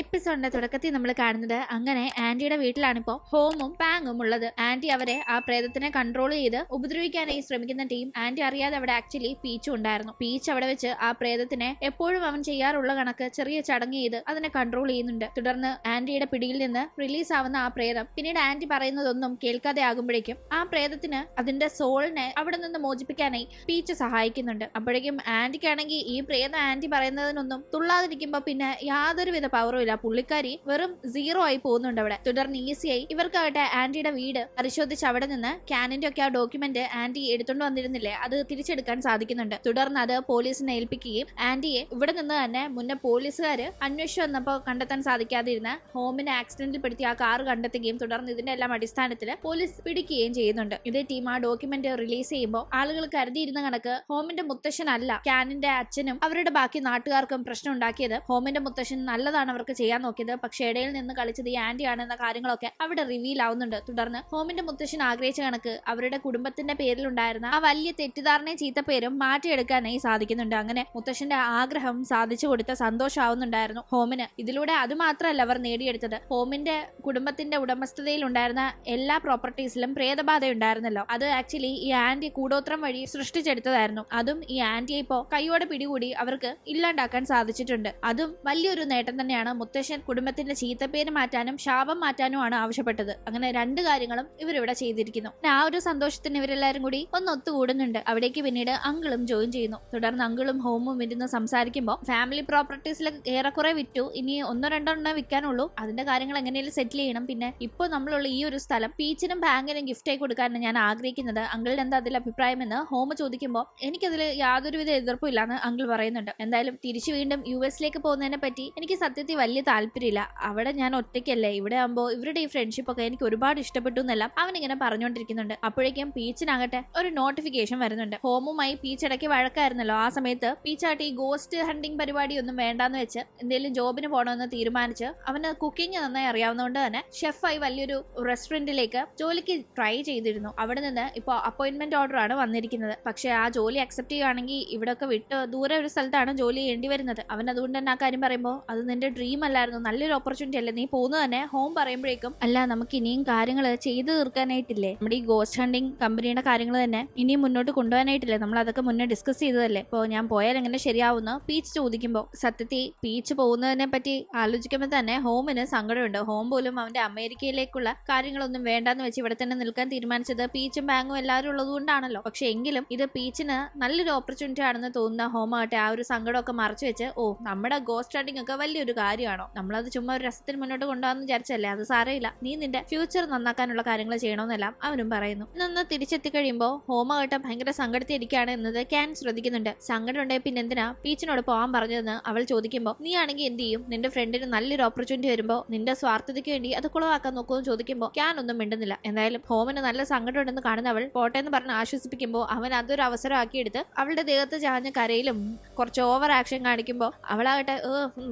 എപ്പിസോഡിന്റെ തുടക്കത്തിൽ നമ്മൾ കാണുന്നത് അങ്ങനെ ആന്റിയുടെ വീട്ടിലാണിപ്പോ ഹോമും പാങ്ങും ഉള്ളത്. ആന്റി അവരെ ആ പ്രേതത്തിനെ കൺട്രോൾ ചെയ്ത് ഉപദ്രവിക്കാനായി ശ്രമിക്കുന്ന ടീം. ആന്റി അറിയാതെ അവിടെ ആക്ച്വലി പീച്ചും ഉണ്ടായിരുന്നു. പീച്ച് അവിടെ വെച്ച് ആ പ്രേതത്തിനെ എപ്പോഴും അവൻ ചെയ്യാറുള്ള കണക്ക് ചെറിയ ചടങ്ങ് ചെയ്ത് അതിനെ കൺട്രോൾ ചെയ്യുന്നുണ്ട്. തുടർന്ന് ആന്റിയുടെ പിടിയിൽ നിന്ന് റിലീസ് ആവുന്ന ആ പ്രേതം പിന്നീട് ആന്റി പറയുന്നതൊന്നും കേൾക്കാതെ ആകുമ്പോഴേക്കും ആ പ്രേതത്തിന് അതിന്റെ സോളിനെ അവിടെ നിന്ന് മോചിപ്പിക്കാനായി പീച്ച് സഹായിക്കുന്നുണ്ട്. അപ്പോഴേക്കും ആന്റിക്കാണെങ്കിൽ ഈ പ്രേതം ആന്റി പറയുന്നതിനൊന്നും തുള്ളാതിരിക്കുമ്പോ പിന്നെ യാതൊരുവിധ പവറും ഇല്ല. പുള്ളിക്കാരി വെറും 0 ആയി പോകുന്നുണ്ട് അവിടെ. തുടർന്ന് ഈസിയായി ഇവർക്കാകട്ടെ ആന്റിയുടെ വീട് പരിശോധിച്ച് അവിടെ നിന്ന് ക്യാനിന്റെ ഒക്കെ ആ ഡോക്യുമെന്റ് ആന്റി എടുത്തോണ്ട് വന്നിരുന്നില്ലേ, അത് തിരിച്ചെടുക്കാൻ സാധിക്കുന്നുണ്ട്. തുടർന്ന് അത് പോലീസിനെ ഏൽപ്പിക്കുകയും ആന്റിയെ ഇവിടെ നിന്ന് തന്നെ മുന്നേ പോലീസുകാർ അന്വേഷിച്ചു വന്നപ്പോൾ കണ്ടെത്താൻ സാധിക്കാതിരുന്ന ഹോമിനെ ആക്സിഡന്റിൽ പെടുത്തി ആ കാർ കണ്ടെത്തുകയും തുടർന്ന് ഇതിന്റെ എല്ലാം അടിസ്ഥാനത്തിൽ പോലീസ് പിടിക്കുകയും ചെയ്യുന്നുണ്ട്. ഇതേ ടീം ആ ഡോക്യുമെന്റ് റിലീസ് ചെയ്യുമ്പോൾ ആളുകൾ കരുതിയിരുന്ന കണക്ക് ഹോമിന്റെ മുത്തശ്ശനല്ല ക്യാനിന്റെ അച്ഛനും അവരുടെ ബാക്കി നാട്ടുകാർക്കും പ്രശ്നം ഉണ്ടാക്കിയത്. ഹോമിന്റെ മുത്തശ്ശൻ നല്ലതാണ് അവർക്ക് ചെയ്യാൻ നോക്കിയത്, പക്ഷെ ഇടയിൽ നിന്ന് കളിച്ചത് ഈ ആന്റിയാണ് എന്ന കാര്യങ്ങളൊക്കെ അവിടെ റിവീൽ ആവുന്നുണ്ട്. തുടർന്ന് ഹോമിന്റെ മുത്തശ്ശൻ ആഗ്രഹിച്ച കണക്ക് അവരുടെ കുടുംബത്തിന്റെ പേരിലുണ്ടായിരുന്ന ആ വലിയ തെറ്റിദ്ധാരണയും ചീത്തപ്പേരും മാറ്റിയെടുക്കാനായി സാധിക്കുന്നുണ്ട്. അങ്ങനെ മുത്തശ്ശന്റെ ആഗ്രഹം സാധിച്ചു കൊടുത്ത സന്തോഷമാവുന്നുണ്ടായിരുന്നു ഹോമിന്. ഇതിലൂടെ അത് മാത്രമല്ല അവർ നേടിയെടുത്തത്, ഹോമിന്റെ കുടുംബത്തിന്റെ ഉടമസ്ഥതയിൽ ഉണ്ടായിരുന്ന എല്ലാ പ്രോപ്പർട്ടീസിലും പ്രേതബാധ ഉണ്ടായിരുന്നല്ലോ, അത് ആക്ച്വലി ഈ ആന്റി കൂടോത്രം വഴി സൃഷ്ടിച്ചെടുത്തതായിരുന്നു. അതും ഈ ആന്റിയെ ഇപ്പോ കൈയോടെ പിടികൂടി അവർക്ക് ഇല്ലാണ്ടാക്കാൻ സാധിച്ചിട്ടുണ്ട്. അതും വലിയൊരു നേട്ടം തന്നെയാണ്. മുത്തശ്ശൻ കുടുംബത്തിന്റെ ചീത്തപ്പേര് മാറ്റാനും ശാപം മാറ്റാനുമാണ് ആവശ്യപ്പെട്ടത്. അങ്ങനെ 2 കാര്യങ്ങളും ഇവരിവിടെ ചെയ്തിരിക്കുന്നു. ആ ഒരു സന്തോഷത്തിന് ഇവരെല്ലാരും കൂടി ഒന്ന് ഒത്തുകൂടുന്നുണ്ട്. അവിടേക്ക് പിന്നീട് അങ്കിളും ജോയിൻ ചെയ്യുന്നു. തുടർന്ന് അങ്കിളും ഹോമും ഇരുന്ന് സംസാരിക്കുമ്പോൾ ഫാമിലി പ്രോപ്പർട്ടീസിൽ ഏറെക്കുറെ വിറ്റു, ഇനി 1-2 വിൽക്കാനുള്ളൂ, അതിന്റെ കാര്യങ്ങൾ എങ്ങനെയും സെറ്റിൽ ചെയ്യണം. പിന്നെ ഇപ്പോൾ നമ്മളുള്ള ഈ ഒരു സ്ഥലം പീച്ചിനും ബാങ്കിനും ഗിഫ്റ്റായി കൊടുക്കാനാണ് ഞാൻ ആഗ്രഹിക്കുന്നത്. അങ്കിളിന് എന്താ അതിൽ അഭിപ്രായം എന്ന് ഹോം ചോദിക്കുമ്പോൾ എനിക്കതിൽ യാതൊരുവിധ എതിർപ്പും ഇല്ലാന്ന് അങ്കിൾ പറയുന്നുണ്ട്. എന്തായാലും തിരിച്ചു വീണ്ടും US പോകുന്നതിനെ പറ്റി എനിക്ക് സത്യത്തിൽ വലിയ താല്പര്യമില്ല. അവിടെ ഞാൻ ഒറ്റയ്ക്കല്ലേ, ഇവിടെ ആകുമ്പോൾ ഇവരുടെ ഈ ഫ്രണ്ട്ഷിപ്പ് ഒക്കെ എനിക്ക് ഒരുപാട് ഇഷ്ടപ്പെട്ടു എന്നെല്ലാം അവൻ ഇങ്ങനെ പറഞ്ഞുകൊണ്ടിരിക്കുന്നുണ്ട്. അപ്പോഴേക്കും പീച്ചിനാകട്ടെ ഒരു നോട്ടിഫിക്കേഷൻ വരുന്നുണ്ട്. ഹോമുമായി പീച്ച് ഇടയ്ക്ക് വഴക്കായിരുന്നല്ലോ, ആ സമയത്ത് പീച്ചായിട്ട് ഈ ഗോസ്റ്റ് ഹണ്ടിങ് പരിപാടിയൊന്നും വേണ്ടാന്ന് വെച്ച് എന്തെങ്കിലും ജോബിന് പോകണമെന്ന് തീരുമാനിച്ച് അവന് കുക്കിംഗ് നന്നായി അറിയാവുന്നതുകൊണ്ട് തന്നെ ഷെഫായി വലിയൊരു റെസ്റ്റോറന്റിലേക്ക് ജോലിക്ക് ട്രൈ ചെയ്തിരുന്നു. അവിടെ നിന്ന് ഇപ്പോൾ അപ്പോയിന്റ്മെന്റ് ഓർഡർ ആണ് വന്നിരിക്കുന്നത്. പക്ഷെ ആ ജോലി അക്സെപ്റ്റ് ചെയ്യുകയാണെങ്കിൽ ഇവിടെ ഒക്കെ വിട്ട് ദൂരെ ഒരു സ്ഥലത്താണ് ജോലി ചെയ്യേണ്ടി വരുന്നത്. അവൻ അതുകൊണ്ട് തന്നെ ആ കാര്യം പറയുമ്പോൾ അത് നിന്റെ ഡ്രീം അല്ലായിരുന്നു, നല്ലൊരു ഓപ്പർച്യൂണിറ്റി അല്ലേ, നീ പോകുന്നത് തന്നെ ഹോം പറയുമ്പോഴേക്കും അല്ല നമുക്ക് ഇനിയും കാര്യങ്ങൾ ചെയ്തു തീർക്കാനായിട്ടില്ലേ, നമ്മുടെ ഈ ഗോസ്റ്റ് ഹണ്ടിങ് കമ്പനിയുടെ കാര്യങ്ങൾ തന്നെ ഇനിയും മുന്നോട്ട് കൊണ്ടുപോകാനായിട്ടില്ലേ, നമ്മൾ അതൊക്കെ മുന്നേ ഡിസ്കസ് ചെയ്തതല്ലേ, ഇപ്പോൾ ഞാൻ പോയാൽ എങ്ങനെ ശരിയാവുന്ന പീച്ച് ചോദിക്കുമ്പോൾ സത്യത്തിൽ പീച്ച് പോകുന്നതിനെ പറ്റി ആലോചിക്കുമ്പോൾ തന്നെ ഹോമിന് സങ്കടമുണ്ട്. ഹോം പോലും അവന്റെ അമേരിക്കയിലേക്കുള്ള കാര്യങ്ങളൊന്നും വേണ്ടാന്ന് വെച്ച് ഇവിടെ തന്നെ നിൽക്കാൻ തീരുമാനിച്ചത് പീച്ചും ബാങ്കും എല്ലാവരും ഉള്ളത് കൊണ്ടാണല്ലോ. പക്ഷെ എങ്കിലും ഇത് പീച്ചിന് നല്ലൊരു ഓപ്പർച്യൂണിറ്റി ആണെന്ന് തോന്നുന്ന ഹോം ആകട്ടെ ആ ഒരു സങ്കടമൊക്കെ മറച്ചു വെച്ച് നമ്മുടെ ഗോസ്റ്റ് ഹണ്ടിങ് ഒക്കെ വലിയൊരു കാര്യമാണോ, നമ്മളത് ചുമ്മാ ഒരു രസത്തിന് മുന്നോട്ട് കൊണ്ടുപോകാന്ന് വിചാരിച്ചല്ലേ, അത് സാരമില്ല, നീ നിന്റെ ഫ്യൂച്ചർ നന്നാക്കാനുള്ള കാര്യങ്ങൾ ചെയ്യണമെന്നെല്ലാം അവനും പറയുന്നു. ഇന്നൊന്ന് തിരിച്ചെത്തി കഴിയുമ്പോൾ ഹോമാകട്ടെ ഭയങ്കര സങ്കടത്തിരിക്കുകയാണ് എന്നത് ക്യാൻ ശ്രദ്ധിക്കുന്നുണ്ട്. സങ്കടം ഉണ്ടായി പിന്നെ എന്തിനാ പീച്ചിനോട് പോകാൻ പറഞ്ഞതെന്ന് അവൾ ചോദിക്കുമ്പോൾ നീ ആണെങ്കിൽ എന്ത് ചെയ്യും, നിന്റെ ഫ്രണ്ടിന് നല്ലൊരു ഓപ്പർച്യൂണിറ്റി വരുമ്പോൾ നിന്റെ സ്വാർത്ഥതയ്ക്ക് വേണ്ടി അത് കുളവാക്കാൻ നോക്കുമെന്ന് ചോദിക്കുമ്പോൾ ക്യാൻ ഒന്നും മിണ്ടുന്നില്ല. എന്തായാലും ഹോമിന് നല്ല സങ്കടം ഉണ്ടെന്ന് കാണുന്ന അവൾ പോട്ടെ എന്ന് പറഞ്ഞ് ആശ്വസിപ്പിക്കുമ്പോൾ അവൻ അതൊരു അവസരമാക്കിയെടുത്ത് അവളുടെ ദേഹത്ത് ചാഞ്ഞ കരയിലും കുറച്ച് ഓവർ ആക്ഷൻ കാണിക്കുമ്പോൾ അവളാകട്ടെ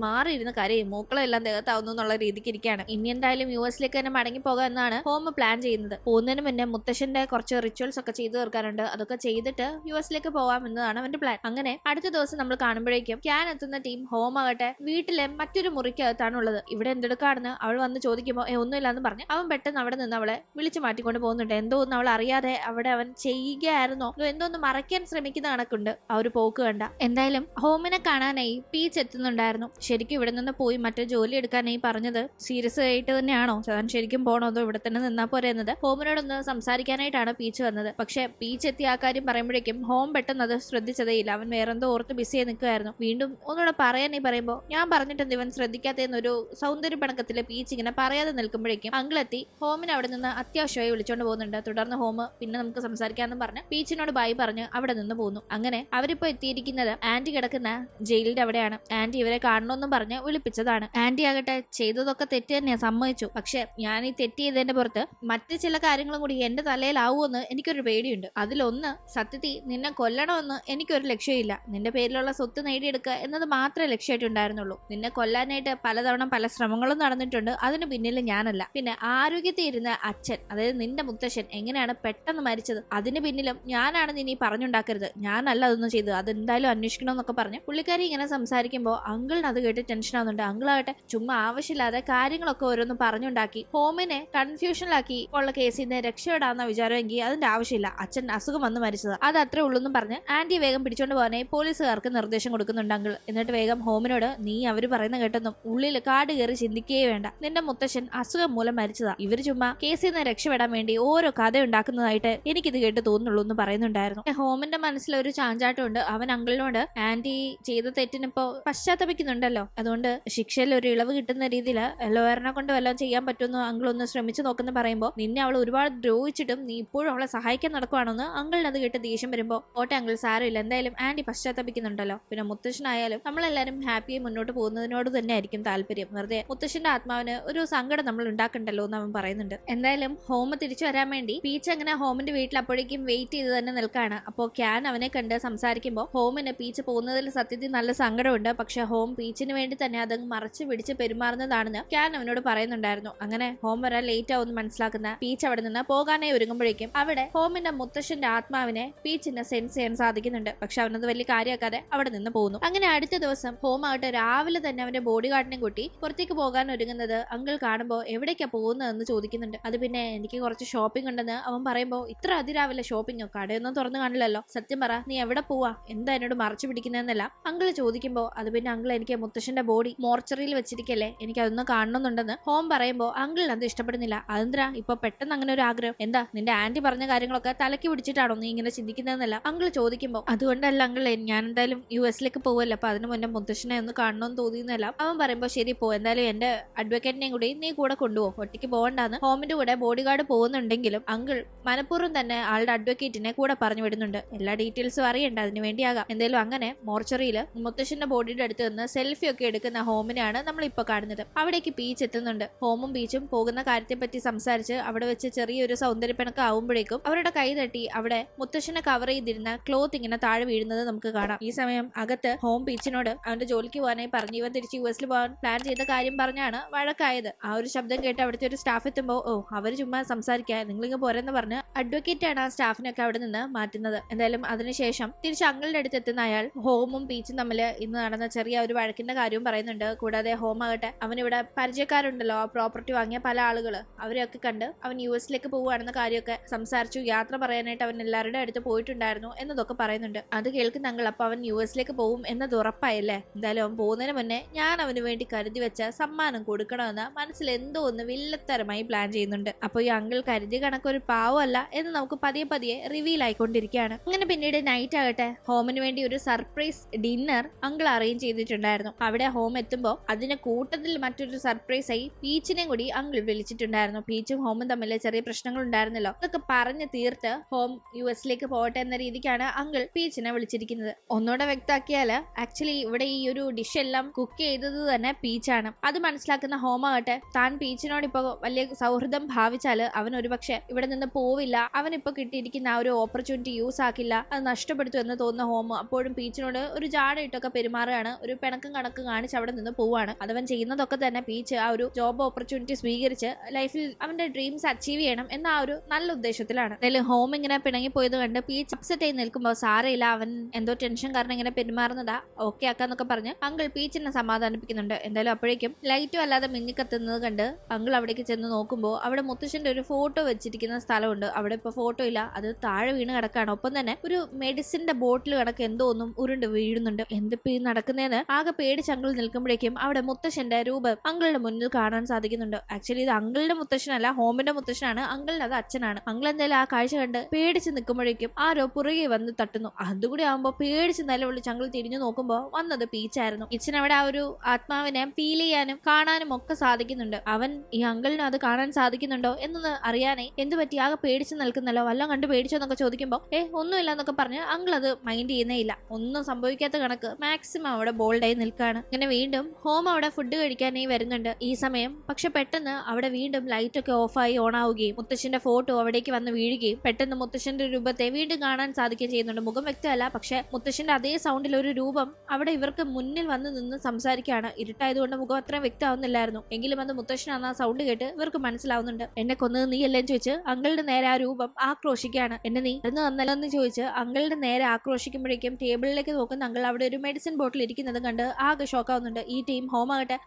മാറിയിരുന്ന കരയും മൂക്കളെല്ലാം ദേഹത്താവുന്നു എന്നുള്ള രീതിക്ക് ഇരിക്കുകയാണ്. ഇനി എന്തായാലും US തന്നെ മടങ്ങി പോകാം എന്നാണ് ഹോം പ്ലാൻ ചെയ്യുന്നത്. പോകുന്നതിന് മുന്നേ മുത്തശ്ശന്റെ കുറച്ച് റിച്വൽസ് ഒക്കെ ചെയ്തു തീർക്കാനുണ്ട്, അതൊക്കെ ചെയ്തിട്ട് US പോകാം എന്നതാണ് അവന്റെ പ്ലാൻ. അങ്ങനെ അടുത്ത ദിവസം നമ്മൾ കാണുമ്പോഴേക്കും ക്യാൻ എത്തുന്ന ടീം ഹോം ആകട്ടെ വീട്ടിലെ മറ്റൊരു മുറിക്കകത്താണ് ഉള്ളത്. ഇവിടെ എന്തെടുക്കാണെന്ന് അവൾ വന്ന് ചോദിക്കുമ്പോൾ ഒന്നുമില്ലാന്ന് പറഞ്ഞ് അവൻ പെട്ടെന്ന് അവിടെ നിന്ന് അവളെ വിളിച്ചു മാറ്റിക്കൊണ്ട് പോകുന്നുണ്ട്. എന്തോ ഒന്ന് അവൾ അറിയാതെ അവിടെ അവൻ ചെയ്യുകയായിരുന്നോ എന്തോ ഒന്ന് മറയ്ക്കാൻ ശ്രമിക്കുന്ന കണക്കുണ്ട് ആ ഒരു പോക്ക് കണ്ട. എന്തായാലും ഹോമിനെ കാണാനായി പീച്ച് എത്തുന്നുണ്ടായിരുന്നു. ശരിക്കും ഇവിടെ നിന്ന് പോയി മറ്റേ ജോലി എടുക്കാനായി പറഞ്ഞത് സീരിയസ് ആയിട്ട് തന്നെയാണോ, ഞാൻ ശരിക്കും പോണോ അതോ ഇവിടെ തന്നെ നിന്നാ പോരെ എന്നത് ഹോമിനോടൊന്ന് സംസാരിക്കാനായിട്ടാണ് പീച്ച് വന്നത്. പക്ഷെ പീച്ച് എത്തി ആ കാര്യം പറയുമ്പോഴേക്കും ഹോം പെട്ടെന്ന് അത് ശ്രദ്ധിച്ചതേയില്ല. അവൻ വേറെന്തോ ഓർത്ത് ബിസിയായി നിൽക്കുമായിരുന്നു. വീണ്ടും ഒന്നുകൂടെ പറയാനായി പറയുമ്പോൾ ഞാൻ പറഞ്ഞിട്ടുണ്ട് ഇവൻ ശ്രദ്ധിക്കാത്തതെന്നൊരു സൗന്ദര്യ പണക്കത്തിലെ പീച്ച് ഇങ്ങനെ പറയാതെ നിൽക്കുമ്പോഴേക്കും അങ്കിളെത്തി ഹോമിനെ അവിടെ നിന്ന് അത്യാവശ്യമായി വിളിച്ചോണ്ട് പോകുന്നുണ്ട്. തുടർന്ന് ഹോം പിന്നെ നമുക്ക് സംസാരിക്കാമെന്ന് പറഞ്ഞ് പീച്ചിനോട് ബൈ പറഞ്ഞ് അവിടെ നിന്ന് പോകുന്നു. അങ്ങനെ അവരിപ്പോ എത്തിയിരിക്കുന്നത് ആന്റി കിടക്കുന്ന ജയിലിന്റെ അവിടെയാണ്. ആന്റി ഇവരെ കാണണമെന്നും പറഞ്ഞ് വിളിപ്പിച്ചതാണ്. ആന്റി ആകട്ടെ ചെയ്തതൊക്കെ തെറ്റ് തന്നെയാ, സമ്മതിച്ചു. പക്ഷെ ഞാൻ ഈ തെറ്റ് ചെയ്തതിന്റെ പുറത്ത് മറ്റു ചില കാര്യങ്ങളും കൂടി എന്റെ തലയിലാവുമെന്ന് എനിക്കൊരു പേടിയുണ്ട്. അതിലൊന്ന് സത്യത്തിൽ നിന്നെ കൊല്ലണമെന്ന് എനിക്കൊരു ലക്ഷ്യമില്ല, നിന്റെ പേരിലുള്ള സ്വത്ത് നേടിയെടുക്കുക എന്നത് മാത്രമേ ലക്ഷ്യമായിട്ടുണ്ടായിരുന്നുള്ളൂ. നിന്നെ കൊല്ലാനായിട്ട് പലതവണ പല ശ്രമങ്ങളും നടന്നിട്ടുണ്ട്, അതിന് പിന്നിൽ ഞാനല്ല. പിന്നെ ആരോഗ്യത്തിൽ ഇരുന്ന അച്ഛൻ, അതായത് നിന്റെ മുത്തശ്ശൻ എങ്ങനെയാണ് പെട്ടെന്ന് മരിച്ചത്, അതിന് പിന്നിലും ഞാനാണെന്ന് ഇനി പറഞ്ഞുണ്ടാക്കരുത്, ഞാനല്ല അതൊന്നും ചെയ്തത്, അതെന്തായാലും അന്വേഷിക്കണമെന്നൊക്കെ പറഞ്ഞ് പുള്ളിക്കാരി ഇങ്ങനെ സംസാരിക്കുമ്പോൾ അങ്കിളിന് അത് കേട്ട് ടെൻഷൻ ആവുന്നുണ്ട്. അങ്കിൾ അങ്കിളാകട്ടെ ചുമ്മാ ആവശ്യമില്ലാതെ കാര്യങ്ങളൊക്കെ ഓരോന്ന് പറഞ്ഞുണ്ടാക്കി ഹോമിനെ കൺഫ്യൂഷനിലാക്കി ഉള്ള കേസിൽ നിന്ന് രക്ഷപ്പെടാവുന്ന വിചാരമെങ്കിൽ അതിന്റെ ആവശ്യമില്ല. അച്ഛൻ അസുഖം വന്ന് മരിച്ചത് അത് അത്രേ ഉള്ളൂന്നും പറഞ്ഞ് ആന്റി വേഗം പിടിച്ചോണ്ട് പോകാനേ പോലീസുകാർക്ക് നിർദ്ദേശം കൊടുക്കുന്നുണ്ട് അങ്കിൾ. എന്നിട്ട് വേഗം ഹോമിനോട് നീ അവര് പറയുന്ന കേട്ടെന്നും ഉള്ളിൽ കാട് കയറി ചിന്തിക്കുകയേ വേണ്ട. നിന്റെ മുത്തശ്ശൻ അസുഖം മൂലം മരിച്ചതാ. ഇവര് ചുമ്മാ കേസിൽ നിന്ന് രക്ഷപ്പെടാൻ വേണ്ടി ഓരോ കഥ ഉണ്ടാക്കുന്നതായിട്ട് എനിക്കിത് കേട്ട് തോന്നുള്ളൂ എന്ന് പറയുന്നുണ്ടായിരുന്നു. ഹോമിന്റെ മനസ്സിൽ ഒരു ചാഞ്ചാട്ടമുണ്ട്. അവൻ അങ്കിളിനോട് ആന്റി ചെയ്ത തെറ്റിനിപ്പോ പശ്ചാത്തപിക്കുന്നുണ്ടല്ലോ, അതുകൊണ്ട് ശിക്ഷയിൽ ഒരു ഇളവ് കിട്ടുന്ന രീതിയിൽ ലോയറിനെ കൊണ്ട് വല്ലതും ചെയ്യാൻ പറ്റുമെന്ന് അങ്കിൾ ഒന്ന് ശ്രമിച്ചു നോക്കുന്ന പറയുമ്പോൾ നിന്നെ അവൾ ഒരുപാട് ദ്രോഹിച്ചിട്ടും നീ ഇപ്പോഴും അവളെ സഹായിക്കാൻ നടക്കുവാണെന്ന് അങ്കിളിന് അത് കേട്ട് ദേഷ്യം വരുമ്പോൾ ഓട്ടെ അങ്കിൾ സാരമില്ല, എന്തായാലും ആന്റി പശ്ചാത്തപിക്കുന്നുണ്ടല്ലോ, പിന്നെ മുത്തശ്ശനായാലും നമ്മളെല്ലാരും ഹാപ്പിയായി മുന്നോട്ട് പോകുന്നതിനോട് തന്നെ ആയിരിക്കും താല്പര്യം, വെറുതെ മുത്തശ്ശന്റെ ആത്മാവിന് ഒരു സങ്കടം നമ്മൾ ഉണ്ടാക്കണ്ടല്ലോ എന്ന് അവൻ പറയുന്നുണ്ട്. എന്തായാലും ഹോം തിരിച്ചു വരാൻ വേണ്ടി പീച്ച് അങ്ങനെ ഹോമിന്റെ വീട്ടിൽ അപ്പോഴേക്കും വെയിറ്റ് ചെയ്ത് തന്നെ നിൽക്കാണ്. അപ്പോൾ ക്യാൻ അവനെ കണ്ട് സംസാരിക്കുമ്പോൾ ഹോമിന് പീച്ച് പോകുന്നതിൽ സത്യത്തിൽ നല്ല സങ്കടമുണ്ട്. പക്ഷെ ഹോം പീച്ചിന് വേണ്ടി തന്നെ അത് മറച്ചു പിടിച്ച് പെരുമാറുന്നതാണെന്ന് ക്യാൻ അവനോട് പറയുന്നുണ്ടായിരുന്നു. അങ്ങനെ ഹോം വരാൻ ലേറ്റ് ആവുമെന്ന് മനസ്സിലാക്കുന്ന പീച്ച് അവിടെ നിന്ന് പോകാനായി ഒരുങ്ങുമ്പോഴേക്കും അവിടെ ഹോമിന്റെ മുത്തശ്ശന്റെ ആത്മാവിനെ പീച്ചിനെ സെൻസ് ചെയ്യാൻ സാധിക്കുന്നുണ്ട്. പക്ഷെ അവനത് വലിയ കാര്യമാക്കാതെ അവിടെ നിന്ന് പോകുന്നു. അങ്ങനെ അടുത്ത ദിവസം ഹോം ആകട്ടെ രാവിലെ തന്നെ അവന്റെ ബോഡി ഗാർഡിനെ കൂട്ടി പുറത്തേക്ക് പോകാൻ ഒരുങ്ങുന്നത് അങ്കിൾ കാണുമ്പോൾ എവിടേക്കാ പോകുന്നതെന്ന് ചോദിക്കുന്നുണ്ട്. അത് പിന്നെ എനിക്ക് കുറച്ച് ഷോപ്പിംഗ് ഉണ്ടെന്ന് അവൻ പറയുമ്പോൾ ഇത്ര അതിരാവിലെ ഷോപ്പിംഗോ, കടയൊന്നും തുറന്നു കാണില്ലല്ലോ, സത്യം പറ നീ എവിടെ പോവാ, എന്താ എന്നോട് മറച്ചു പിടിക്കുന്നതെന്നല്ല അങ്കിൾ ചോദിക്കുമ്പോൾ അത് പിന്നെ അങ്കിൾ എനിക്ക് മുത്തശ്ശന്റെ ബോഡി മോർച്ചറിയിൽ വെച്ചിരിക്കല്ലേ, എനിക്ക് അതൊന്നും കാണണമെന്നുണ്ടെന്ന് ഹോം പറയുമ്പോൾ അങ്കിളിന് അത് ഇഷ്ടപ്പെടുന്നില്ല. അതെന്താ ഇപ്പൊ പെട്ടെന്ന് അങ്ങനെ ഒരു ആഗ്രഹം, എന്താ നിന്റെ ആന്റി പറഞ്ഞ കാര്യങ്ങളൊക്കെ തലക്ക് പിടിച്ചിട്ടാണോ നീ ഇങ്ങനെ ചിന്തിക്കുന്നതെന്നല്ല അങ്കിൾ ചോദിക്കുമ്പോൾ അതുകൊണ്ടല്ല അങ്കിൾ, ഞാൻ എന്തായാലും യുഎസിലേക്ക് പോവല്ലോ, അപ്പൊ അതിന് മുന്നേ മുത്തശ്ശനെ ഒന്ന് കാണണമെന്ന് തോന്നിയെന്നല്ല അവൻ പറയുമ്പോൾ ശരി പോ, എന്തായാലും എന്റെ അഡ്വക്കേറ്റിനെയും കൂടി നീ കൂടെ കൊണ്ടുപോകും, ഒറ്റയ്ക്ക് പോകണ്ടാന്ന് ഹോമിന്റെ കൂടെ ബോഡി ഗാർഡ് പോകുന്നുണ്ടെങ്കിലും അങ്കിൾ മനഃപൂർവ്വം തന്നെ ആളുടെ അഡ്വക്കേറ്റിനെ കൂടെ പറഞ്ഞു വിടുന്നുണ്ട്. എല്ലാ ഡീറ്റെയിൽസും അറിയണ്ട, അതിന് വേണ്ടിയാകാം. എന്തായാലും അങ്ങനെ മോർച്ചറിയിൽ മുത്തശ്ശന്റെ ബോഡിയുടെ അടുത്ത് നിന്ന് സെൽഫി ഒക്കെ എടുക്കുന്ന ഹോമിനെയാണ് നമ്മൾ ഇപ്പൊ കാണുന്നത്. അവിടേക്ക് പീച്ച് എത്തുന്നുണ്ട്. ഹോമും പീച്ചും പോകുന്ന കാര്യത്തെ പറ്റി സംസാരിച്ച് അവിടെ വെച്ച് ചെറിയൊരു സൗന്ദര്യപ്പിണക്കം ആവുമ്പോഴേക്കും അവരുടെ കൈ തട്ടി അവിടെ മുത്തശ്ശനെ കവർ ചെയ്തിരുന്ന ക്ലോത്ത് ഇങ്ങനെ താഴെ വീഴുന്നത് നമുക്ക് കാണാം. ഈ സമയം അകത്ത് ഹോം പീച്ചിനോട് അവന്റെ ജോലിക്ക് പോകാനായി പറഞ്ഞു ഇവൻ തിരിച്ച് യുഎസിൽ പോകാൻ പ്ലാൻ ചെയ്ത കാര്യം പറഞ്ഞാണ് വഴക്കായത്. ആ ഒരു ശബ്ദം കേട്ട് അവിടുത്തെ ഒരു സ്റ്റാഫ് എത്തുമ്പോൾ ഓ അവര് ചുമ്മാ സംസാരിക്കാൻ നിങ്ങളിങ്ങ് പോരെന്ന് പറഞ്ഞ് അഡ്വക്കേറ്റ് ആണ് ആ സ്റ്റാഫിനൊക്കെ അവിടെ നിന്ന് മാറ്റുന്നത്. എന്തായാലും അതിനുശേഷം തിരിച്ച് അങ്കിളിന്റെ അടുത്ത് എത്തുന്ന അയാൾ ഹോമും പീച്ചും തമ്മിൽ ഇന്ന് നടന്ന ചെറിയ ഒരു വഴക്കിന്റെ കാര്യവും പറയുന്നുണ്ട്. കൂടാതെ ഹോം ആകട്ടെ അവനിവിടെ പരിചയക്കാരുണ്ടല്ലോ, ആ പ്രോപ്പർട്ടി വാങ്ങിയ പല ആളുകള് അവരെയൊക്കെ കണ്ട് അവൻ യുഎസിലേക്ക് പോവുകയാണെന്ന കാര്യമൊക്കെ സംസാരിച്ചു. യാത്ര പറയാനായിട്ട് അവൻ എല്ലാവരുടെ അടുത്ത് പോയിട്ടുണ്ടായിരുന്നു എന്നതൊക്കെ പറയുന്നുണ്ട്. അത് കേൾക്കുന്ന അങ്കിൾ അപ്പൊ അവൻ യുഎസിലേക്ക് പോവും എന്നത് ഉറപ്പായല്ലേ, എന്തായാലും അവൻ പോകുന്നതിന് മുന്നേ ഞാൻ അവന് വേണ്ടി കരുതി വെച്ച സമ്മാനം കൊടുക്കണമെന്ന് മനസ്സിൽ എന്തോ ഒന്ന് വില്ലത്തരമായി പ്ലാൻ ചെയ്യുന്നുണ്ട്. അപ്പൊ ഈ അങ്കിൾ കരുതി കണക്കൊരു പാവമല്ല എന്ന് നമുക്ക് പതിയെ പതിയെ റിവീൽ ആയിക്കൊണ്ടിരിക്കുകയാണ്. അങ്ങനെ പിന്നീട് നൈറ്റ് ആകട്ടെ ഹോമിന് വേണ്ടി ഒരു സർപ്രൈസ് ഡിന്നർ അങ്കിൾ അറേഞ്ച് ചെയ്തിട്ടുണ്ടായിരുന്നു. അവിടെ ഹോം എത്തുമ്പോൾ അതിന് കൂട്ടത്തിൽ മറ്റൊരു സർപ്രൈസ് ആയി പീച്ചിനെയും കൂടി അങ്കിൾ വിളിച്ചിട്ടുണ്ടായിരുന്നു. പീച്ചും ഹോമും തമ്മിൽ ചെറിയ പ്രശ്നങ്ങൾ ഉണ്ടായിരുന്നല്ലോ, അതൊക്കെ പറഞ്ഞു തീർത്ത് ഹോം യുഎസിലേക്ക് പോകട്ടെ എന്ന രീതിക്കാണ് അങ്കിൾ പീച്ചിനെ വിളിച്ചിരിക്കുന്നത്. ഒന്നുകൂടെ വ്യക്തമാക്കിയാല് ആക്ച്വലി ഇവിടെ ഈ ഒരു ഡിഷ് എല്ലാം കുക്ക് ചെയ്തത് തന്നെ പീച്ചാണ്. അത് മനസ്സിലാക്കുന്ന ഹോം ആകട്ടെ താൻ പീച്ചിനോട് ഇപ്പൊ വലിയ സൗഹൃദം ഭാവിച്ചാല് അവൻ ഒരുപക്ഷെ ഇവിടെ നിന്ന് പോവില്ല, അവൻ ഇപ്പൊ കിട്ടിയിരിക്കുന്ന ആ ഒരു ഓപ്പർച്യൂണിറ്റി യൂസ് ആക്കില്ല, അത് നഷ്ടപ്പെടുത്തു എന്ന് തോന്നുന്ന ഹോം അപ്പോഴും പീച്ചിനോട് ഒരു ജാടയിട്ടൊക്കെ പെരുമാറുകയാണ്. ഒരു പിണക്കം കണക്ക് കാണിച്ച് അവിടെ നിന്ന് പോവാണ്. അതവൻ ചെയ്യുന്നതൊക്കെ തന്നെ പീച്ച് ആ ഒരു ജോബ് ഓപ്പർച്യൂണിറ്റി സ്വീകരിച്ച് ലൈഫിൽ അവന്റെ ഡ്രീംസ് അച്ചീവ് ചെയ്യണം എന്ന ആ ഒരു നല്ല ഉദ്ദേശത്തിലാണ്. അതിൽ ഹോം ഇങ്ങനെ പിണങ്ങി പോയത് കണ്ട് പീച്ച് അപ്സെറ്റ് ആയി നിൽക്കുമ്പോൾ സാരയില്ല, അവൻ എന്തോ ടെൻഷൻ കാരണം ഇങ്ങനെ പെരുമാറുന്നതാ, ഓക്കെ ആക്കാന്നൊക്കെ പറഞ്ഞ് അങ്കിൾ പീച്ചിനെ സമാധാനിപ്പിക്കുന്നുണ്ട്. എന്തായാലും അപ്പോഴേക്കും ലൈറ്റും അല്ലാതെ മിന്നിക്കത്തുന്നത് കണ്ട് അങ്കിൾ അവിടേക്ക് ചെന്ന് നോക്കുമ്പോൾ അവിടെ മുത്തശ്ശന്റെ ഒരു ഫോട്ടോ വെച്ചിരിക്കുന്ന സ്ഥലമുണ്ട്. അവിടെ ഇപ്പൊ ഫോട്ടോ ഇല്ല, അത് താഴെ വീണ് കിടക്കാണ്. ഒപ്പം തന്നെ ഒരു മെഡിസിന്റെ ബോട്ടിൽ കിടക്ക് എന്തോ ഒന്നും ഉരുണ്ട് വീഴുന്നുണ്ട്. എന്തിപ്പോ ഈ നടക്കുന്നതെന്ന് ആകെ പേടിച്ച് അങ്കിൾ നിൽക്കുമ്പോഴേക്കും അവിടെ മുത്തശ്ശന്റെ രൂപം അങ്കിളുടെ മുന്നിൽ കാണാൻ സാധിക്കുന്നുണ്ട്. ആക്ച്വലി ഇത് അങ്കിളുടെ മുത്തശ്ശനല്ല, ഹോമിന്റെ മുത്തശ്ശനാണ്. അങ്കിളിന് അത് അച്ഛനാണ്. അങ്കിൾ എന്തായാലും ആ കാഴ്ച കണ്ട് പേടിച്ച് നിൽക്കുമ്പോഴേക്കും ആരോ പുറകെ വന്ന് തട്ടുന്നു. അതുകൂടി ആകുമ്പോൾ പേടിച്ച് നിലവിളിച്ച് അങ്കിൾ തിരിഞ്ഞു നോക്കുമ്പോൾ വന്നത് പീച്ചായിരുന്നു. അവിടെ ആ ഒരു ആത്മാവിനെ ഫീൽ ചെയ്യാനും കാണാനും ഒക്കെ സാധിക്കുന്നുണ്ട്. അവൻ ഈ അങ്കിളിന് അത് കാണാൻ സാധിക്കുന്നുണ്ടോ എന്നൊന്ന് അറിയാനേ എന്ത് പറ്റി ആകെ പേടിച്ച് നിൽക്കുന്നല്ലോ, വല്ലതും കണ്ട് പേടിച്ചോ എന്നൊക്കെ ചോദിക്കുമ്പോൾ ഒന്നുമില്ല എന്നൊക്കെ പറഞ്ഞ് അങ്കിൾ അത് മൈൻഡ് ചെയ്യുന്നേ ഇല്ല. ഒന്നും സംഭവിക്കാത്ത കണക്ക് മാക്സിമം അവിടെ ബോൾഡായി നിൽക്കുകയാണ്. അങ്ങനെ വീണ്ടും ഹോം അവിടെ ഫുഡ് കഴിക്കാനായി വരുന്നുണ്ട് ഈ സമയം. പക്ഷെ പെട്ടെന്ന് അവിടെ വീണ്ടും ലൈറ്റ് ഒക്കെ ഓഫായി ഓൺ ആവുകയും മുത്തശ്ശന്റെ ഫോട്ടോ അവിടേക്ക് വന്ന് വീഴുകയും പെട്ടെന്ന് മുത്തശ്ശന്റെ രൂപത്തെ വീണ്ടും കാണാൻ സാധിക്കുകയും ചെയ്യുന്നുണ്ട്. മുഖം വ്യക്തമല്ല, പക്ഷെ മുത്തശ്ശന്റെ അതേ സൗണ്ടിൽ ഒരു രൂപം അവിടെ ഇവർക്ക് മുന്നിൽ വന്ന് നിന്ന് സംസാരിക്കുകയാണ്. ഇരുട്ടായതുകൊണ്ട് മുഖം അത്രയും വ്യക്തമാവുന്നില്ലായിരുന്നു, എങ്കിലും അത് മുത്തശ്ശനാണ്. ആ സൗണ്ട് കേട്ട് ഇവർക്ക് മനസ്സിലാവുന്നുണ്ട്. എന്നെ കൊന്നത് നീ അല്ലേന്ന് ചോദിച്ച് അങ്കിളുടെ നേരെ ആ രൂപം ആക്രോശിക്കുകയാണ്. എന്നെ നീ എന്ന് വന്നല്ലെന്ന് ചോദിച്ച് അങ്കിളുടെ നേരെ ആക്രോശിക്കുമ്പോഴേക്കും ടേബിളിലേക്ക് നോക്കുന്ന അങ്കിൾ അവിടെ ഒരു മെഡിസിൻ ബോട്ടിൽ ഇരിക്കുന്നത് കണ്ട് ആകെ ഷോക്കാവുന്നുണ്ട്. ഈ ചെയ്യും. ഹോം ആകട്ടെ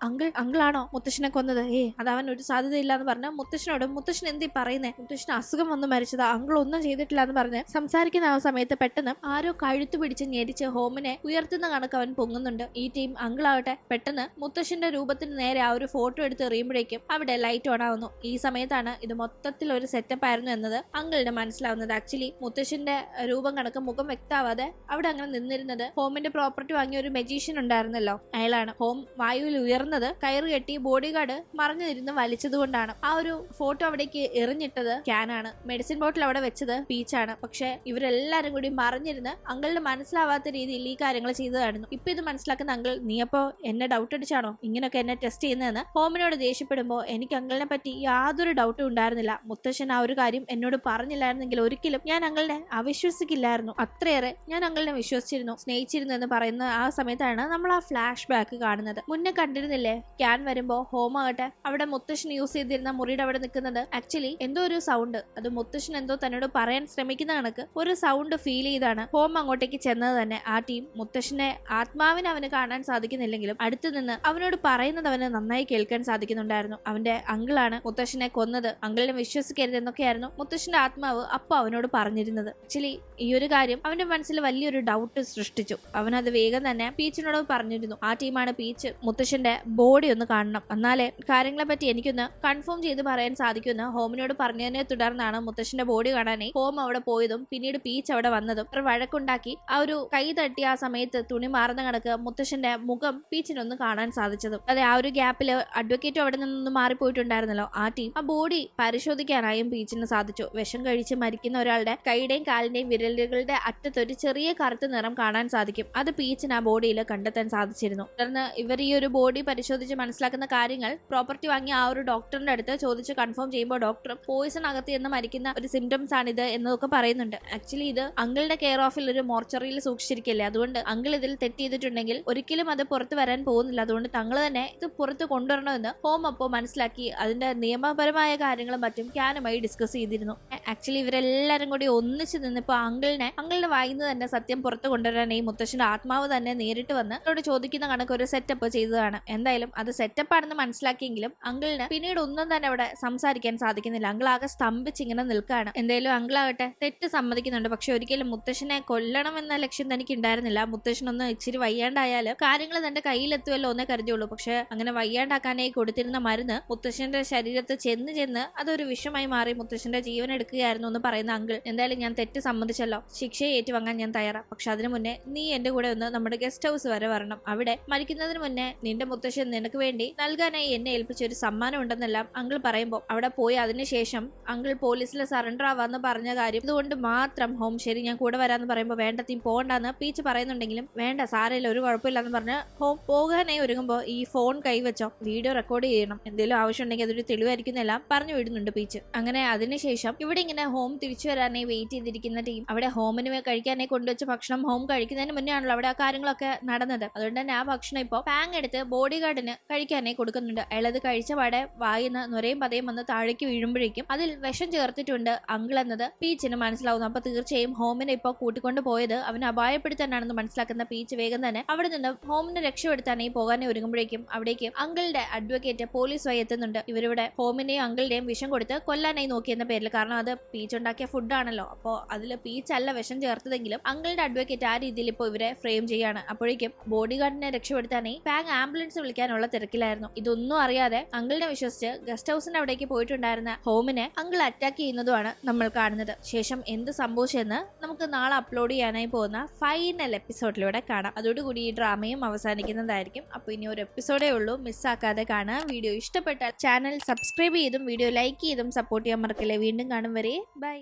അങ്കിളാണോ മുത്തശ്ശനെ കൊന്നത്? അതവൻ ഒരു സാധ്യതയില്ല എന്ന് പറഞ്ഞ മുത്തശ്ശനോട് മുത്തശ്ശൻ എന്തീ പറയുന്നേ, മുത്തശ്ശന് അസുഖം വന്ന് മരിച്ചതാ, അങ്കിൾ ഒന്നും ചെയ്തിട്ടില്ല എന്ന് പറഞ്ഞ് സംസാരിക്കുന്ന ആ സമയത്ത് പെട്ടെന്ന് ആരോ കഴുത്തു പിടിച്ച് ഞെരിച്ച് ഹോമിനെ ഉയർത്തുന്ന കണക്ക് അവൻ പൊങ്ങുന്നുണ്ട്. ഈ ടീം അങ്കിളാവട്ടെ പെട്ടെന്ന് മുത്തശ്ശന്റെ രൂപത്തിന് നേരെ ആ ഒരു ഫോട്ടോ എടുത്ത് എറിയുമ്പോഴേക്കും അവിടെ ലൈറ്റ് ഓൺ ആവുന്നു. ഈ സമയത്താണ് ഇത് മൊത്തത്തിൽ ഒരു സെറ്റപ്പ് ആയിരുന്നു എന്നത് അങ്കിളിന് മനസ്സിലാവുന്നത്. ആക്ച്വലി മുത്തശ്ശന്റെ രൂപം കണക്ക് മുഖം വ്യക്തമാവാതെ അവിടെ അങ്ങനെ നിന്നിരുന്നത് ഹോമിന്റെ പ്രോപ്പർട്ടി വാങ്ങിയ ഒരു മജീഷ്യൻ ഉണ്ടായിരുന്നല്ലോ, അയാളാണ്. ഹോം വായുവിൽ ഉയർന്നത് കയറ് കെട്ടി ബോഡി ഗാർഡ് മറിഞ്ഞിരുന്ന് വലിച്ചതുകൊണ്ടാണ്. ആ ഒരു ഫോട്ടോ അവിടേക്ക് എറിഞ്ഞിട്ടത് ക്യാനാണ്. മെഡിസിൻ ബോട്ടിൽ അവിടെ വെച്ചത് പീച്ചാണ്. പക്ഷെ ഇവരെല്ലാരും കൂടി മറിഞ്ഞിരുന്ന് അങ്കിളിന് മനസ്സിലാവാത്ത രീതിയിൽ ഈ കാര്യങ്ങൾ ചെയ്തതായിരുന്നു. ഇപ്പൊ ഇത് മനസ്സിലാക്കുന്ന അങ്കിൾ, നീ അപ്പോ എന്നെ ഡൗട്ട് അടിച്ചാണോ ഇങ്ങനൊക്കെ എന്നെ ടെസ്റ്റ് ചെയ്യുന്നതെന്ന് ഹോമിനോട് ദേഷ്യപ്പെടുമ്പോ, എനിക്ക് അങ്കിളിനെ പറ്റി യാതൊരു ഡൗട്ടും ഉണ്ടായിരുന്നില്ല. മുത്തശ്ശൻ ആ ഒരു കാര്യം എന്നോട് പറഞ്ഞില്ലായിരുന്നെങ്കിൽ ഒരിക്കലും ഞാൻ അങ്കിളിനെ അവിശ്വസിക്കില്ലായിരുന്നു. അത്രയേറെ ഞാൻ അങ്കിളിനെ വിശ്വസിച്ചിരുന്നു, സ്നേഹിച്ചിരുന്നു എന്ന് പറയുന്ന ആ സമയത്താണ് നമ്മൾ ആ ഫ്ലാഷ് ബാക്ക് കാണുന്നത്. മുന്നേ കണ്ടിരുന്നില്ലേ ക്യാൻ വരുമ്പോ ഹോം ആകട്ടെ അവിടെ മുത്തശ്ശൻ യൂസ് ചെയ്തിരുന്ന മുറിയുടെ അവിടെ നിൽക്കുന്നത് ആക്ച്വലി എന്തോ ഒരു സൗണ്ട്, അത് മുത്തശ്ശൻ എന്തോ തന്നോട് പറയാൻ ശ്രമിക്കുന്ന കണക്ക് ഒരു സൗണ്ട് ഫീൽ ചെയ്താണ് ഹോം അങ്ങോട്ടേക്ക് ചെന്നത് തന്നെ. ആ ടീം മുത്തശ്ശനെ ആത്മാവിനെ അവന് കാണാൻ സാധിക്കുന്നില്ലെങ്കിലും അടുത്ത് നിന്ന് അവനോട് പറയുന്നത് അവന് നന്നായി കേൾക്കാൻ സാധിക്കുന്നുണ്ടായിരുന്നു. അവന്റെ അങ്കിളാണ് മുത്തശ്ശനെ കൊന്നത്, അങ്കിളിനെ വിശ്വസിക്കരുത് എന്നൊക്കെയായിരുന്നു മുത്തശ്ശന്റെ ആത്മാവ് അപ്പൊ അവനോട് പറഞ്ഞിരുന്നത്. ആക്ച്വലി ഈ ഒരു കാര്യം അവന്റെ മനസ്സിൽ വലിയൊരു ഡൗട്ട് സൃഷ്ടിച്ചു. അവനത് വേഗം തന്നെ പീച്ചിനോട് പറഞ്ഞിരുന്നു. ആ ടീമാണ് പീച്ച് മുത്തശ്ശന്റെ ബോഡി ഒന്ന് കാണണം, എന്നാലേ കാര്യങ്ങളെ പറ്റി എനിക്കൊന്ന് കൺഫേം ചെയ്ത് പറയാൻ സാധിക്കുമെന്ന് ഹോമിനോട് പറഞ്ഞതിനെ തുടർന്നാണ് മുത്തശ്ശന്റെ ബോഡി കാണാനായി ഹോം അവിടെ പോയതും പിന്നീട് പീച്ച് അവിടെ വന്നതും ഒരു വഴക്കുണ്ടാക്കി ആ ഒരു കൈ തട്ടി ആ സമയത്ത് തുണി മാറുന്ന കണക്ക് മുത്തശ്ശന്റെ മുഖം പീച്ചിനൊന്ന് കാണാൻ സാധിച്ചതും. അതെ, ആ ഒരു ഗ്യാപ്പിൽ അഡ്വക്കേറ്റും അവിടെ നിന്നൊന്ന് മാറിപ്പോയിട്ടുണ്ടായിരുന്നല്ലോ. ആ ടീം ആ ബോഡി പരിശോധിക്കാനായും പീച്ചിന് സാധിച്ചു. വിഷം കഴിച്ച് മരിക്കുന്ന ഒരാളുടെ കൈയുടെയും കാലിന്റെയും വിരലുകളുടെ അറ്റത്തൊരു ചെറിയ കറുത്ത നിറം കാണാൻ സാധിക്കും. അത് പീച്ചിന് ആ ബോഡിയിൽ കണ്ടെത്താൻ സാധിച്ചിരുന്നു. തുടർന്ന് ഇവർ ഈ ഒരു ബോഡി പരിശോധിച്ച് മനസ്സിലാക്കുന്ന കാര്യങ്ങൾ പ്രോപ്പർട്ടി വാങ്ങിയ ആ ഒരു ഡോക്ടറിന്റെ അടുത്ത് ചോദിച്ച് കൺഫേം ചെയ്യുമ്പോൾ ഡോക്ടറും പോയിസൺ അകത്ത് എന്ന് മരിക്കുന്ന ഒരു സിംറ്റംസ് ആണിത് എന്നൊക്കെ പറയുന്നുണ്ട്. ആക്ച്വലി ഇത് അങ്കിളുടെ കെയർ ഓഫിൽ ഒരു മോർച്ചറിയിൽ സൂക്ഷിച്ചിരിക്കില്ലേ, അതുകൊണ്ട് അങ്കിൾ ഇതിൽ തെറ്റ് ചെയ്തിട്ടുണ്ടെങ്കിൽ ഒരിക്കലും അത് പുറത്ത് വരാൻ പോകുന്നില്ല. അതുകൊണ്ട് തങ്ങൾ തന്നെ ഇത് പുറത്ത് കൊണ്ടുവരണമെന്ന് ഹോം അപ്പോൾ മനസ്സിലാക്കി അതിന്റെ നിയമപരമായ കാര്യങ്ങളും മറ്റും ക്യാനുമായി ഡിസ്കസ് ചെയ്തിരുന്നു. ആക്ച്വലി ഇവരെല്ലാരും കൂടി ഒന്നിച്ച് നിന്നിപ്പോ അങ്കിളിന്റെ വായിന്ന് തന്നെ സത്യം പുറത്ത് കൊണ്ടുവരാനായി മുത്തശ്ശന്റെ ആത്മാവ് തന്നെ നേരിട്ട് വന്ന് അവരോട് ചോദിക്കുന്ന കണക്ക് ഒരു സെറ്റപ്പ് ചെയ്തതാണ്. എന്തായാലും അത് സെറ്റപ്പ് ആണെന്ന് മനസ്സിലാക്കിയെങ്കിലും അങ്കിളിന് പിന്നീട് ഒന്നും തന്നെ അവിടെ സംസാരിക്കാൻ സാധിക്കുന്നില്ല. അങ്കിൾ ആകെ സ്തംഭിച്ച് ഇങ്ങനെ നിൽക്കുകയാണ്. എന്തായാലും അങ്കിളാകട്ടെ തെറ്റ് സമ്മതിക്കുന്നുണ്ട്. പക്ഷെ ഒരിക്കലും മുത്തശ്ശനെ കൊല്ലണം എന്ന ലക്ഷ്യം തനിക്ക് ഉണ്ടായിരുന്നില്ല. മുത്തശ്ശനൊന്ന് ഇച്ചിരി വയ്യാണ്ടായാലും കാര്യങ്ങൾ തന്റെ കയ്യിലെത്തുമല്ലോ എന്നേ കരുതിയുള്ളൂ. പക്ഷെ അങ്ങനെ വയ്യാണ്ടാക്കാനായി കൊടുത്തിരുന്ന മരുന്ന് മുത്തശ്ശന്റെ ശരീരത്ത് ചെന്ന് അതൊരു വിഷമായി മാറി മുത്തശ്ശന്റെ ജീവൻ എടുക്കുകയായിരുന്നു എന്ന് പറയുന്ന അങ്കിൾ, എന്തായാലും ഞാൻ തെറ്റ് സമ്മതിച്ചല്ലോ, ശിക്ഷയെ ഏറ്റുവാങ്ങാൻ ഞാൻ തയ്യാറാ. പക്ഷെ അതിനു മുന്നേ നീ എന്റെ കൂടെ ഒന്ന് നമ്മുടെ ഗസ്റ്റ് ഹൗസ് വരെ വരണം. അവിടെ മരിക്കുന്നതിന് മുന്നേ നിന്റെ മുത്തശ്ശൻ നിനക്ക് വേണ്ടി നൽകാനായി എന്നെ ഏൽപ്പിച്ച ഒരു സമ്മാനം ഉണ്ടെന്നെല്ലാം അങ്കിൾ പറയുമ്പോൾ അവിടെ പോയി അതിനുശേഷം അങ്കിൾ പോലീസിൽ സറണ്ടർ ആവാന്ന് പറഞ്ഞ കാര്യം അതുകൊണ്ട് മാത്രം ഹോം ശരി ഞാൻ കൂടെ വരാന്ന് പറയുമ്പോൾ വേണ്ട തീ പോകണ്ടെന്ന് പീച്ച് പറയുന്നുണ്ടെങ്കിലും വേണ്ട സാരയില്ല ഒരു കുഴപ്പമില്ലെന്ന് പറഞ്ഞ് ഹോം പോകാനായി ഒരുങ്ങുമ്പോൾ ഈ ഫോൺ കൈവച്ചോ, വീഡിയോ റെക്കോർഡ് ചെയ്യണം, എന്തെങ്കിലും ആവശ്യമുണ്ടെങ്കിൽ അതൊരു തെളിവായിരിക്കുന്നെല്ലാം പറഞ്ഞു വിടുന്നുണ്ട് പീച്ച്. അങ്ങനെ അതിനുശേഷം ഇവിടെ ഇങ്ങനെ ഹോം തിരിച്ചു വരാനായി വെയിറ്റ് ചെയ്തിരിക്കുന്ന ടീം അവിടെ ഹോമിന് കഴിക്കാനായി കൊണ്ടുവച്ച ഭക്ഷണം ഹോം കഴിക്കുന്നതിന് മുന്നേ ആണല്ലോ അവിടെ ആ കാര്യങ്ങളൊക്കെ നടന്നത്. അതുകൊണ്ട് തന്നെ ആ ഭക്ഷണം ഇപ്പോൾ പാങ് എടുത്ത് ബോഡി ഗാർഡിന് കഴിക്കാനായി കൊടുക്കുന്നുണ്ട്. അയാളത് കഴിച്ച പാടെ വായിന്ന് നുരയും പതയും വന്ന് താഴേക്ക് വീഴുമ്പോഴേക്കും അതിൽ വിഷം ചേർത്തിട്ടുണ്ട് അങ്കിൾ എന്നത് പീച്ചിന് മനസ്സിലാവുന്നു. അപ്പൊ തീർച്ചയായും ഹോമിനെ ഇപ്പോൾ കൂട്ടിക്കൊണ്ട് പോയത് അവനെ അപായപ്പെടുത്താനാണെന്ന് മനസ്സിലാക്കുന്ന പീച്ച് വേഗം തന്നെ അവിടെ നിന്ന് ഹോമിനെ രക്ഷപ്പെടുത്താനായി പോകാനായി ഒരുങ്ങുമ്പോഴേക്കും അവിടേക്ക് അങ്കിളുടെ അഡ്വക്കേറ്റ് പോലീസുമായി എത്തുന്നുണ്ട്. ഇവരിവിടെ ഹോമിന്റെയും അങ്കിളുടെയും വിഷം കൊടുത്ത് കൊല്ലാനായി നോക്കിയെന്ന പേരിൽ, കാരണം അത് പീച്ച് ഉണ്ടാക്കിയ ഫുഡാണല്ലോ. അപ്പോൾ അതിൽ പീച്ച് അല്ല വിഷം ചേർത്തതെങ്കിലും അങ്കിളുടെ അഡ്വക്കേറ്റ് ആ രീതിയിൽ ഇപ്പോൾ ഇവരെ ഫ്രെയിം ചെയ്യാണ്. അപ്പോഴേക്കും ബോഡി ഗാർഡിനെ രക്ഷപ്പെടുത്താനായി പാങ് ആംബുലൻസ് വിളിക്കാനുള്ള തിരക്കിലായിരുന്നു. ഇതൊന്നും അറിയാതെ അങ്കിളിനെ വിശ്വസിച്ച് ഗസ്റ്റ് ഹൗസിന്റെ അവിടേക്ക് പോയിട്ടുണ്ടായിരുന്ന ഹോമിനെ അങ്കിൾ അറ്റാക്ക് ചെയ്യുന്നതുമാണ് നമ്മൾ കാണുന്നത്. ശേഷം എന്ത് സംഭവിച്ചെന്ന് നമുക്ക് നാളെ അപ്ലോഡ് ചെയ്യാനായി പോകുന്ന ഫൈനൽ എപ്പിസോഡിലൂടെ കാണാം. അതോടുകൂടി ഈ ഡ്രാമയും അവസാനിക്കുന്നതായിരിക്കും. അപ്പോൾ ഇനി ഒരു എപ്പിസോഡേ ഉള്ളൂ, മിസ്സാക്കാതെ കാണാം. വീഡിയോ ഇഷ്ടപ്പെട്ടാൽ ചാനൽ സബ്സ്ക്രൈബ് ചെയ്തും വീഡിയോ ലൈക്ക് ചെയ്തും സപ്പോർട്ട് ചെയ്യാൻ മറക്കില്ലേ. വീണ്ടും കാണും വരെ ബൈ.